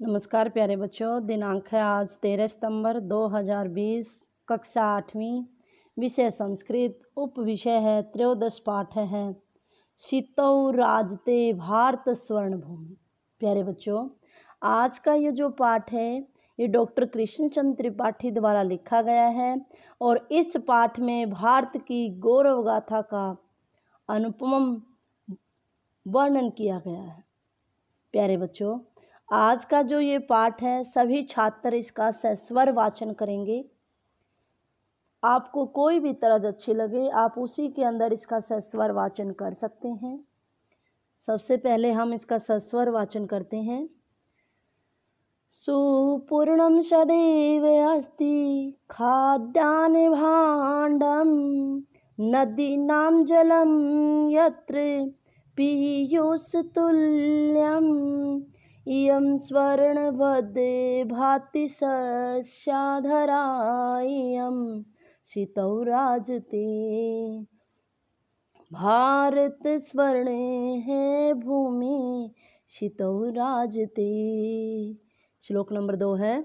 नमस्कार प्यारे बच्चों। दिनांक है आज 13 सितंबर 2020। कक्षा 8वीं, विषय संस्कृत। उप विषय है त्रयोदश पाठ है सितौ राजते भारत स्वर्ण भूमि। प्यारे बच्चों, आज का ये जो पाठ है ये डॉक्टर कृष्णचंद्र त्रिपाठी द्वारा लिखा गया है और इस पाठ में भारत की गौरव गाथा का अनुपम वर्णन किया गया है। प्यारे बच्चों, आज का जो ये पाठ है सभी छात्र इसका सस्वर वाचन करेंगे। आपको कोई भी तरज अच्छी लगे आप उसी के अंदर इसका सस्वर वाचन कर सकते हैं। सबसे पहले हम इसका सस्वर वाचन करते हैं। सुपूर्णम सदैव अस्ति खाद्यानि भाण्डं नदीनां जलं यत्र पीयूषतुल्यम् इयं स्वर्णवद् भाति सस्याधरा इयं सितौ राजते भारत स्वर्ण है भूमि सितौ राजते। श्लोक नंबर 2 है।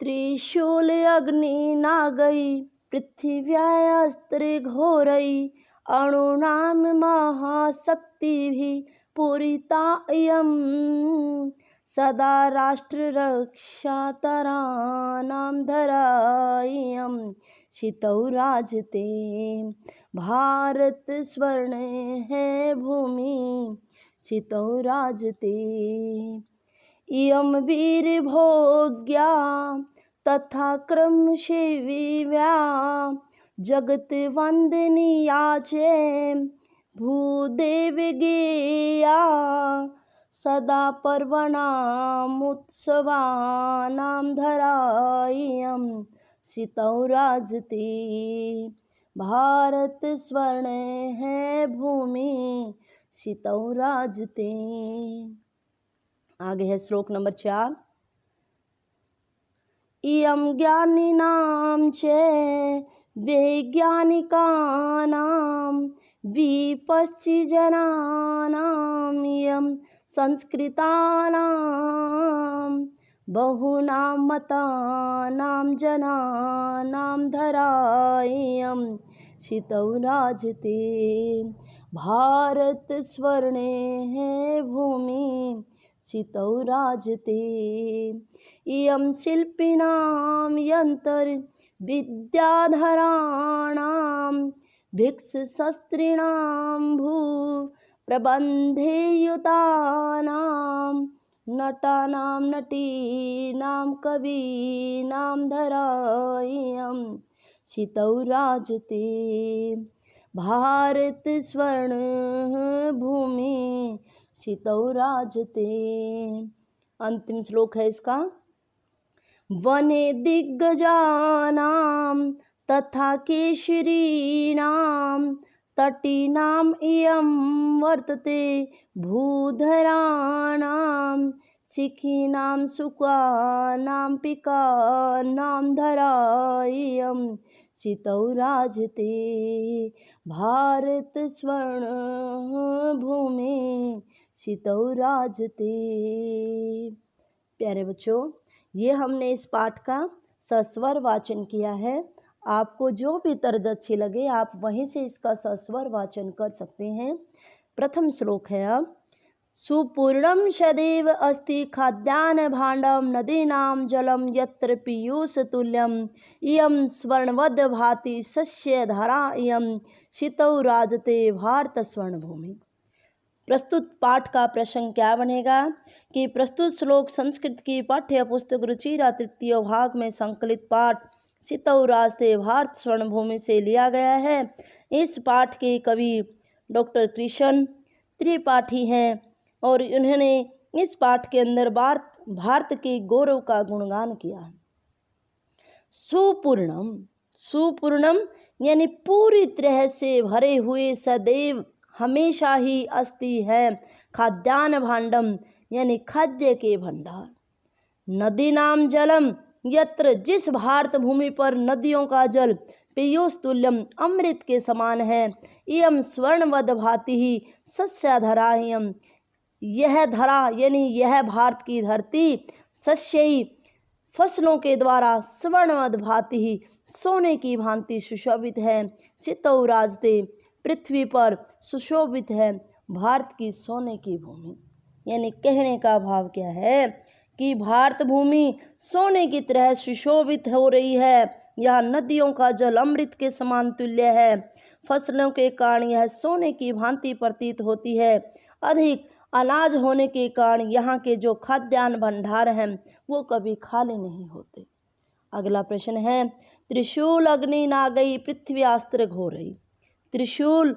त्रिशूल अग्नि नागई पृथिव्यास्त्र घोरई अणुनाम महाशक्तिभिः पूरिता इयं सदा राष्ट्र रक्षातराणां धरा इयं सितौ राजते भारत स्वर्ण है भूमि सितौ राजते इयं वीरभोग्या तथा क्रमशिविव्या जगत वंदनीया च भूदेवगेया सदा पर्वणामुत्सवानां धरा इयं सितौ राजते भारत स्वर्ण है भूमि सितौ राजते। आगे है श्लोक नंबर 4। इयं ज्ञानिनां च वैज्ञानिकानां विपश्चिजनानां इयं संस्कृतानां बहूनां मतानां जनानां धरा इयं सितौ राजते भारत स्वर्ण है भूमि सितौ राजते इयं शिल्पिनां यंत्र विद्याधराणां भिक्षशस्त्रिणां भू प्रबन्धेयुतानां नटानां नटीनां कवीनां धरा इयं सितौ राजते भारत स्वर्ण भूमि सितौ राजते। अंतिम श्लोक है इसका। वने दिग्गजानां तथा केशरीणां तटीनां इयं वर्तते भूधराणां सिखीनां सुकानां पिकानां धरा इयं सितौ राजते भारत स्वर्ण भूमि सितौ राजते। प्यारे बच्चों, ये हमने इस पाठ का सस्वर वाचन किया है। आपको जो भी तर्ज अच्छी लगे आप वहीं से इसका सस्वर वाचन कर सकते हैं। प्रथम श्लोक है अब। सुपूर्णम सदैव अस्ति खाद्यान्न भाण्डं नदीनां जलं यत्र पीयूषतुल्यम् इयं स्वर्णवद् भाति सस्यधरा इयं सितौ राजते भारत स्वर्णभूमि। प्रस्तुत पाठ का प्रसंग क्या बनेगा कि प्रस्तुत श्लोक संस्कृत की पाठ्य पुस्तक रुचिरा तृतीय भाग में संकलित पाठ सितौ राजते भारत स्वर्णभूमि से लिया गया है। इस पाठ के कवि डॉक्टर कृष्ण त्रिपाठी हैं और उन्होंने इस पाठ के अंदर भारत के गौरव का गुणगान किया है। सुपूर्णम, सुपूर्णम यानी पूरी तरह से भरे हुए सदैव हमेशा ही अस्ति है। खाद्यान्न भाण्डम यानी खाद्य के भंडार। नदीनां जलम यत्र जिस भारत भूमि पर नदियों का जल पीयूष तुल्यम अमृत के समान है। इयं स्वर्णवद भाति ही सस्याधरा इयं यह धरा यानी यह भारत की धरती सस्यई फसलों के द्वारा स्वर्णवद भांति ही सोने की भांति सुशोभित है। सितौ राजते पृथ्वी पर सुशोभित है भारत की सोने की भूमि। यानी कहने का भाव क्या है कि भारत भूमि सोने की तरह सुशोभित हो रही है। यह नदियों का जल अमृत के समान तुल्य है। फसलों के कारण यह सोने की भांति प्रतीत होती है। अधिक अनाज होने के कारण यहाँ के जो खाद्यान्न भंडार हैं वो कभी खाली नहीं होते। अगला प्रश्न है, त्रिशूल अग्नि नागई पृथ्वी अस्त्र घोरई। त्रिशूल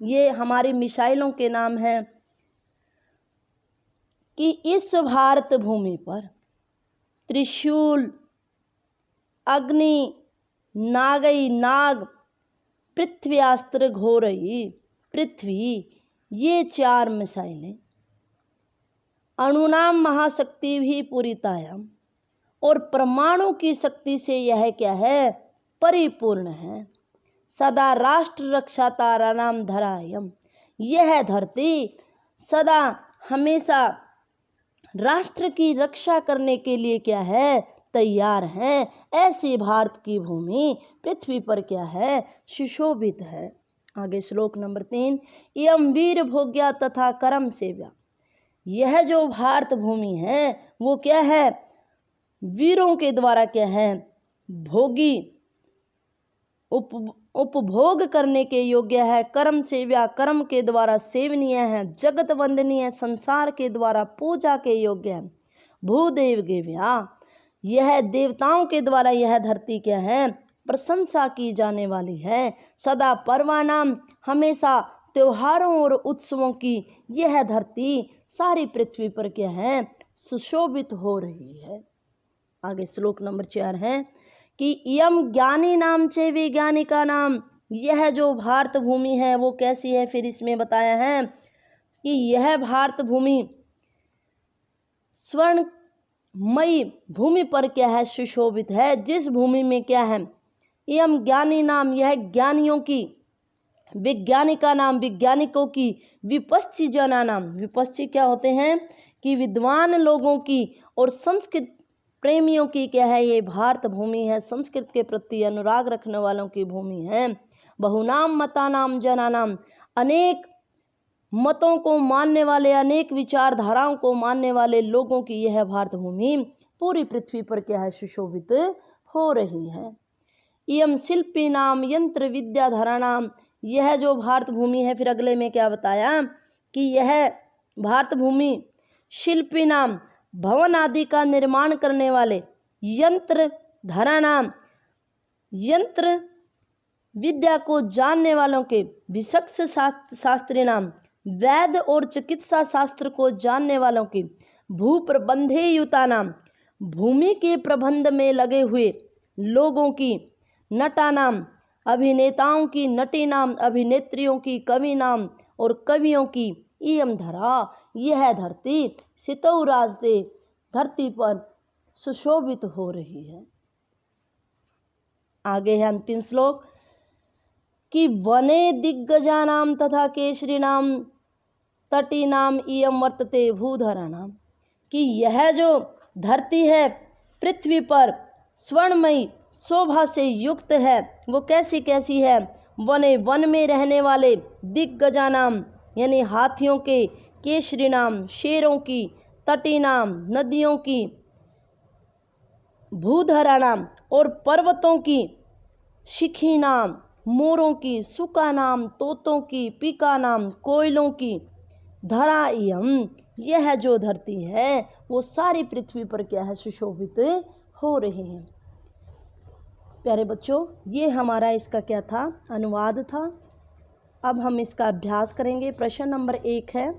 ये हमारी मिसाइलों के नाम हैं कि इस भारत भूमि पर त्रिशूल, अग्नि, नागई नाग, पृथ्वी अस्त्र घोरई पृथ्वी, ये 4 मिसाइलें अणुनाम महाशक्ति भी पूरितायाम और परमाणु की शक्ति से यह क्या है, परिपूर्ण है। सदा राष्ट्र रक्षा तारा नाम धरायम, यह धरती सदा हमेशा राष्ट्र की रक्षा करने के लिए क्या है, तैयार है। ऐसी भारत की भूमि पृथ्वी पर क्या है, सुशोभित है। आगे श्लोक नंबर 3, यम वीर भोग्या तथा कर्म सेव्या। यह जो भारत भूमि है वो क्या है, वीरों के द्वारा क्या है, भोगी उपभोग करने के योग्य है। कर्म सेव्या, कर्म के द्वारा सेवनीय है। जगत वंदनीय, संसार के द्वारा पूजा के योग्य है। भूदेव गेव्या, यह देवताओं के द्वारा यह धरती क्या है, प्रशंसा की जाने वाली है। सदा पर्वानाम, हमेशा त्योहारों और उत्सवों की यह धरती सारी पृथ्वी पर क्या है, सुशोभित हो रही है। आगे श्लोक नंबर 4 है कि यम ज्ञानी नाम चे वैज्ञानिका नाम। यह जो भारत भूमि है वो कैसी है, फिर इसमें बताया है कि यह भारत भूमि स्वर्णमयी भूमि पर क्या है, सुशोभित है। जिस भूमि में क्या है, यम ज्ञानी नाम, यह ज्ञानियों की, वैज्ञानिका नाम, वैज्ञानिकों की, विपश्ची जना नाम, विपश्ची क्या होते हैं कि विद्वान लोगों की, और संस्कृत प्रेमियों की क्या है, ये भारत भूमि है। संस्कृत के प्रति अनुराग रखने वालों की भूमि है। बहुनाम मतानाम जनानाम, अनेक मतों को मानने वाले, अनेक विचारधाराओं को मानने वाले लोगों की यह भारत भूमि पूरी पृथ्वी पर क्या है, सुशोभित हो रही है। इयम शिल्पी नाम यंत्र विद्याधराणाम, यह जो भारत भूमि है, फिर अगले में क्या बताया कि यह भारत भूमि शिल्पी नाम, भवन आदि का निर्माण करने वाले, यंत्र धराणाम, यंत्र विद्या को जानने वालों के, विशक्ष शास्त्री नाम, वैद्य और चिकित्सा शास्त्र को जानने वालों की, भूप्रबंधे युता नाम, भूमि के प्रबंध में लगे हुए लोगों की, नटा नाम, अभिनेताओं की, नटी नाम, अभिनेत्रियों की, कवि नाम और कवियों की, इयम धरा, यह धरती सितौ राजते, धरती पर सुशोभित हो रही है। आगे है अंतिम श्लोक कि वने दिग्गजानाम तथा केसरीनाम तटीनाम इयम वर्तते भूधरानाम, कि यह जो धरती है पृथ्वी पर स्वर्णमयी शोभा से युक्त है। वो कैसी कैसी है, वने, वन में रहने वाले, दिग्गजानाम यानी हाथियों के, केसरी नाम, शेरों की, तटी नाम, नदियों की, भूधरा नाम और पर्वतों की, शिखी नाम, मोरों की, सुका नाम, तोतों की, पीका नाम, कोयलों की, धराइयम, यह जो धरती है वो सारी पृथ्वी पर क्या है, सुशोभित हो रही है। प्यारे बच्चों, ये हमारा इसका क्या था, अनुवाद था। अब हम इसका अभ्यास करेंगे। प्रश्न नंबर 1 है,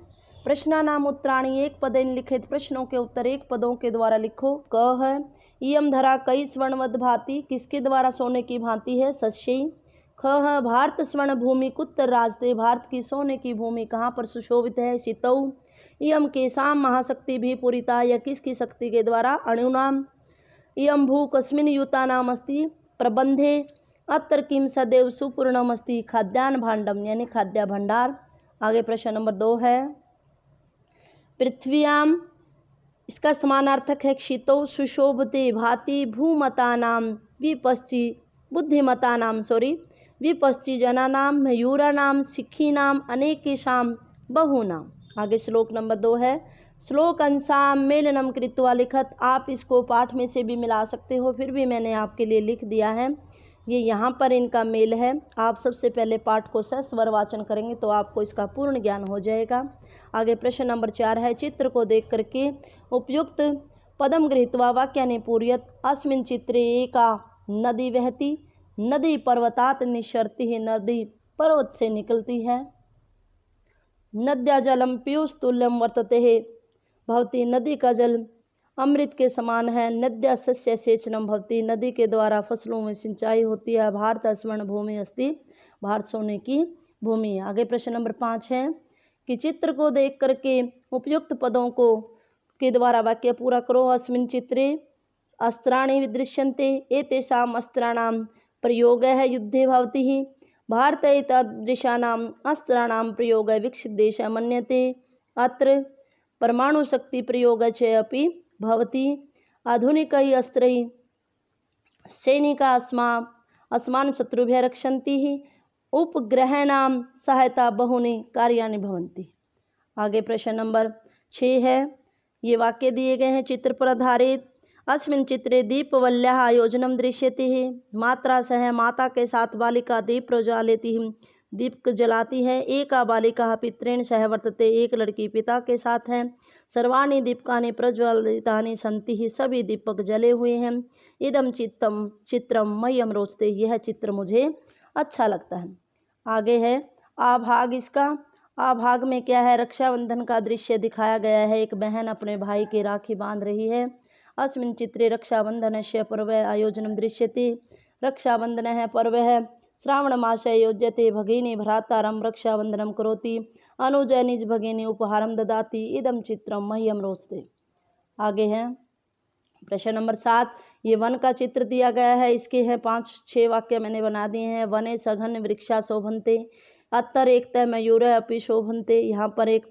प्रश्नानाम उत्तराणि एक पदेन लिखित, प्रश्नों के उत्तर एक पदों के द्वारा लिखो। क है, इयम धरा कई स्वर्णवद भांति, किसके द्वारा सोने की भांति है, सस्यई। ख है, भारत स्वर्ण भूमि कुत्र राजते, भारत की सोने की भूमि कहाँ पर सुशोभित है, सितौ। इयम केशाम महाशक्ति भी पूरिता, यह किसकी शक्ति के द्वारा, अणुनाम। इयम भू कस्मिन युता नाम अस्ति, प्रबंधे। अत्र किम सदैव सुपूर्णम अस्ति, खाद्यान्न भांडम यानी खाद्य भंडार। आगे प्रश्न नंबर 2 है, पृथ्व्याम, इसका समानार्थक है क्षितौ सुशोभते भाति भूमतानां विपश्चि बुद्धिमतानां विपश्चि जनानां मयूराणां सिक्खीनां अनेकेषां बहूनां। आगे श्लोक नंबर 2 है, श्लोक अंशाम मेलनम कृत्वा लिखत। आप इसको पाठ में से भी मिला सकते हो, फिर भी मैंने आपके लिए लिख दिया है। ये यहाँ पर इनका मेल है। आप सबसे पहले पाठ को सस्वर वाचन करेंगे तो आपको इसका पूर्ण ज्ञान हो जाएगा। आगे प्रश्न नंबर 4 है, चित्र को देख करके उपयुक्त पदम गृहीत्वा वाक्यानि पूरयत। अस्मिन् चित्रे एका नदी बहती, नदी पर्वतात निस्सरति, नदी पर्वत से निकलती है। नद्या जलम पीयूष तुल्यम वर्तते भवती, नदी का जल अमृत के समान है। नद्या सस्य सेचनम भवती, नदी के द्वारा फसलों में सिंचाई होती है। भारत स्वर्ण भूमि अस्ति, भारत सोने की भूमि। आगे प्रश्न नंबर 5 है कि चित्र को देख करके उपयुक्त पदों को के द्वारा वाक्य पूरा करो। अस्मिन् चित्रे अस्त्राणि विदृश्यन्ते, एतेषाम् अस्त्राणां प्रयोगः युद्धे भवति। भारत एतादृशानाम् अस्त्राणां प्रयोगः विकसित देशः मन्यते। अत्र परमाणु शक्ति प्रयोग च अपि भवति। आधुनिकैः अस्त्रैः सैनिकाः अस्मान् शत्रुभ्यः रक्षन्ति। उपग्रहाणां सहायता बहूनि कार्याणि भवन्ति। आगे प्रश्न नंबर 6 है, ये वाक्य दिए गए हैं चित्र पर आधारित। अस्मिन् चित्रे दीपवल्याः आयोजनं दृश्यते। मात्रा सह माता के साथ बालिका दीप प्रज्वालयति, दीपक जलाती है। एका बालिका पित्रेण सह वर्तते, एक लड़की पिता के साथ है। सर्वाणि दीपकानि प्रज्वलितानि सन्ति, सभी दीपक जले हुए हैं। इदं चित्रम मह्यम रोचते, यह चित्र मुझे अच्छा लगता है। आगे है आभाग। इसका आभाग में क्या है, रक्षाबंधन का दृश्य दिखाया गया है। एक बहन अपने भाई की राखी बांध रही है। अस्मिन् चित्रे रक्षाबंधनस्य पर्व आयोजनं दृश्यते। रक्षाबंधन है, पर्व है। श्रावण मासे योज्यते, भगिनी भ्रातारं रक्षाबंधनं करोति, अनुजा निज भगिनी उपहारं ददाति। इदं चित्रं मह्यम रोचते। आगे है प्रश्न नंबर 7, ये वन का चित्र दिया गया है। इसके हैं 5-6 वाक्य मैंने बना दिए हैं। वने सघन वृक्षा शोभन्ते, अत्तर एकतः मयूर अपि शोभन्ते। यहाँ पर एक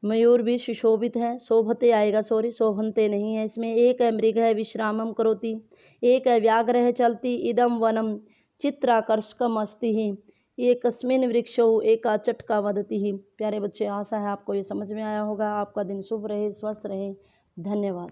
मयूर भी सुशोभित है, शोभते आएगा, सॉरी शोभन्ते नहीं है इसमें। एक है मृग है विश्रामम करोति, एक है व्याघ्र है चलती। इदम वनम चित्राकर्षकम अस्ति ही, एकस्मिन् वृक्षो एका चटका वदति ही। प्यारे बच्चे, आशा है आपको ये समझ में आया होगा। आपका दिन शुभ रहे, स्वस्थ रहे। धन्यवाद।